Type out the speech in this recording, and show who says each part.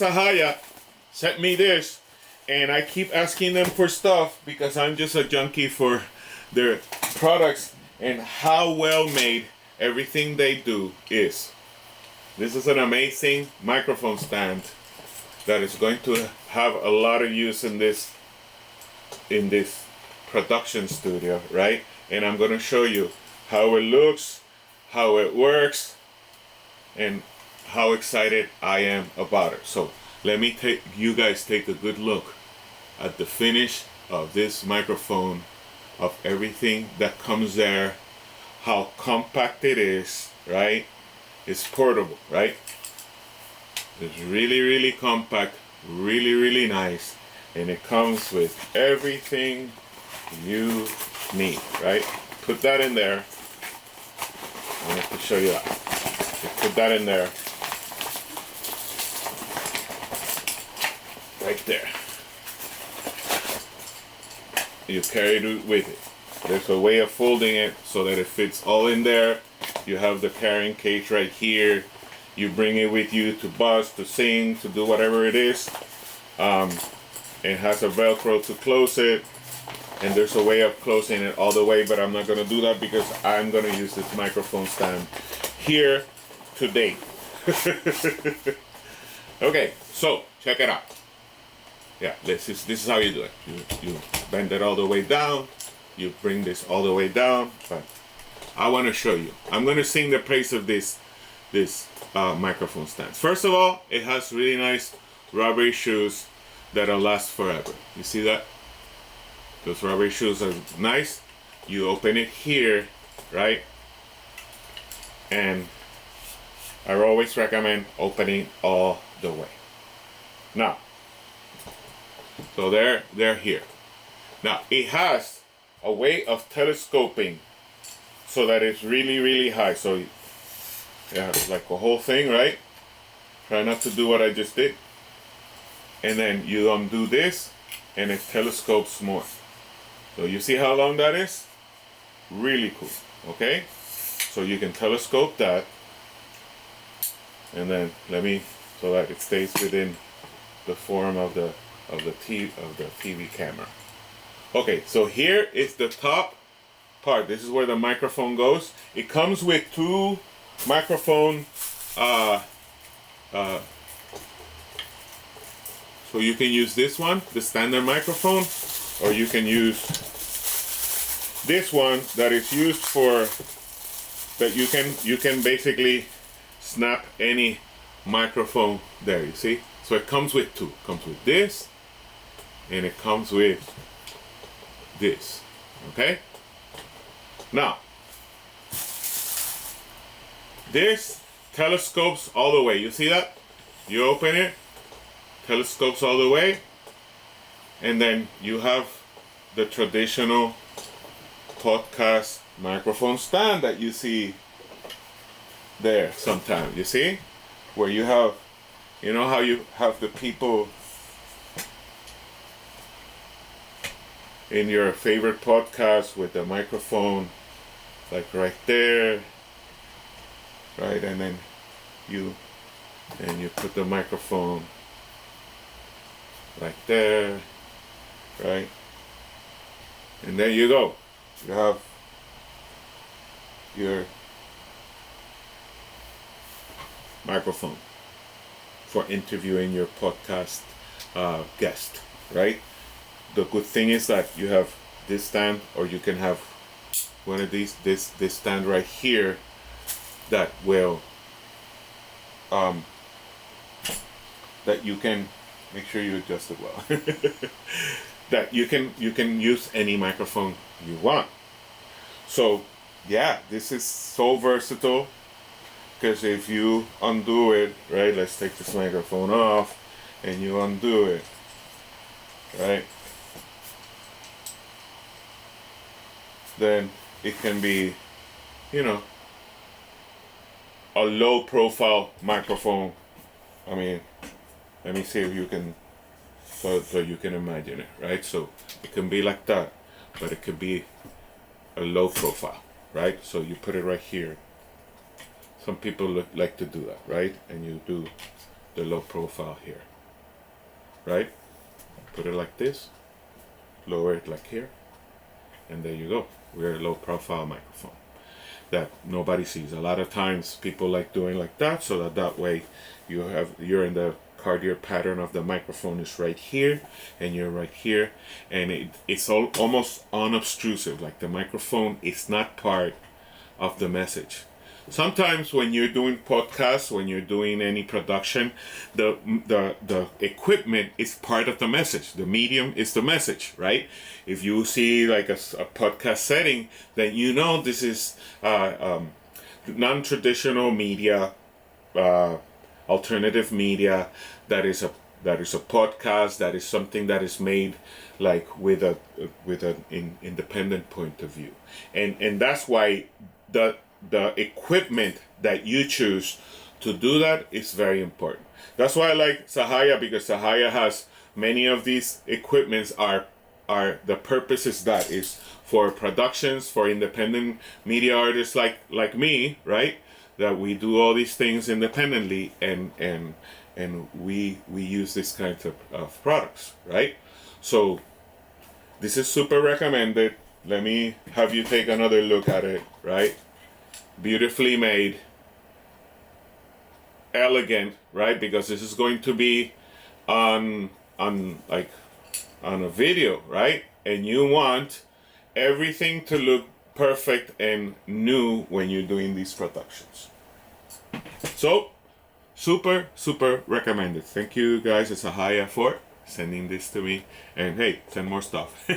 Speaker 1: Cahaya sent me this, and I keep asking them for stuff because I'm just a junkie for their products and how well made everything they do is. This is an amazing microphone stand that is going to have a lot of use in this production studio, right? And I'm going to show you how it looks, how it works, and how excited I am about it. So let me take you guys take a good look at the finish of this microphone, of everything that comes there, how compact it is, right? It's portable, right? It's really compact, really nice, and it comes with everything you need, right? Put that in there. I want to show you that. Put that in there. Right there. You carry it with it. There's a way of folding it so that it fits all in there. You have the carrying case right here. You bring it with you to buzz, to sing, to do whatever it is. It has a Velcro to close it. And there's a way of closing it all the way, but I'm not going to do that because I'm going to use this microphone stand here today. Okay, so check it out. Yeah, this is how you do it. You bend it all the way down. You bring this all the way down. But I want to show you. I'm going to sing the praise of this microphone stand. First of all, it has really nice rubber shoes that'll last forever. You see that? Those rubber shoes are nice. You open it here, right? And I always recommend opening all the way. Now, so they're here. Now, it has a way of telescoping so that it's really high. So yeah, like a whole thing, right? Try not to do what I just did. And then you undo this and it telescopes more. So you see how long that is? Really cool, okay? So you can telescope that. And then so that it stays within the form of the TV camera. Okay, so here is the top part. This is where the microphone goes. It comes with two microphone so you can use this one, the standard microphone, or you can use this one that is used for that you can basically snap any microphone there, you see? So it comes with two. It comes with this and it comes with this. Okay? Now, this telescopes all the way. You see that? You open it, telescopes all the way, and then you have the traditional podcast microphone stand that you see there sometimes. You see? Where you have, you know how you have the people in your favorite podcast with the microphone like right there, right? And then you put the microphone right there, right? And there you go. You have your microphone for interviewing your podcast guest, right? The good thing is that you have this stand, or you can have one of these, this stand right here that will that you can make sure you adjust it well. That you can use any microphone you want. So yeah, this is so versatile, because if you undo it, right, let's take this microphone off and you undo it, right, then it can be, you know, a low profile microphone. I mean, let me see if you can, so you can imagine it, right? So it can be like that, but it could be a low profile, right? So you put it right here. Some people like to do that, right? And you do the low profile here, right? Put it like this, lower it like here, and there you go. We're a low profile microphone that nobody sees. A lot of times people like doing like that, so that way you're in the cardiac pattern of the microphone is right here, and you're right here, and it's almost unobtrusive. Like the microphone is not part of the message. Sometimes when you're doing podcasts, when you're doing any production, the equipment is part of the message. The medium is the message, right? If you see like a podcast setting, then you know this is non-traditional media, alternative media. That is a podcast. That is something that is made like with an independent point of view, and that's why the equipment that you choose to do that is very important. That's why I like Cahaya, because Cahaya has many of these equipments are the purpose is that is for productions, for independent media artists like me, right? That we do all these things independently, and we use this kind of products, right? So this is super recommended. Let me have you take another look at it, right? Beautifully made, elegant, right? Because this is going to be on a video, right? And you want everything to look perfect and new when you're doing these productions. So super recommended. Thank you guys, it's Cahaya for sending this to me, and hey, send more stuff.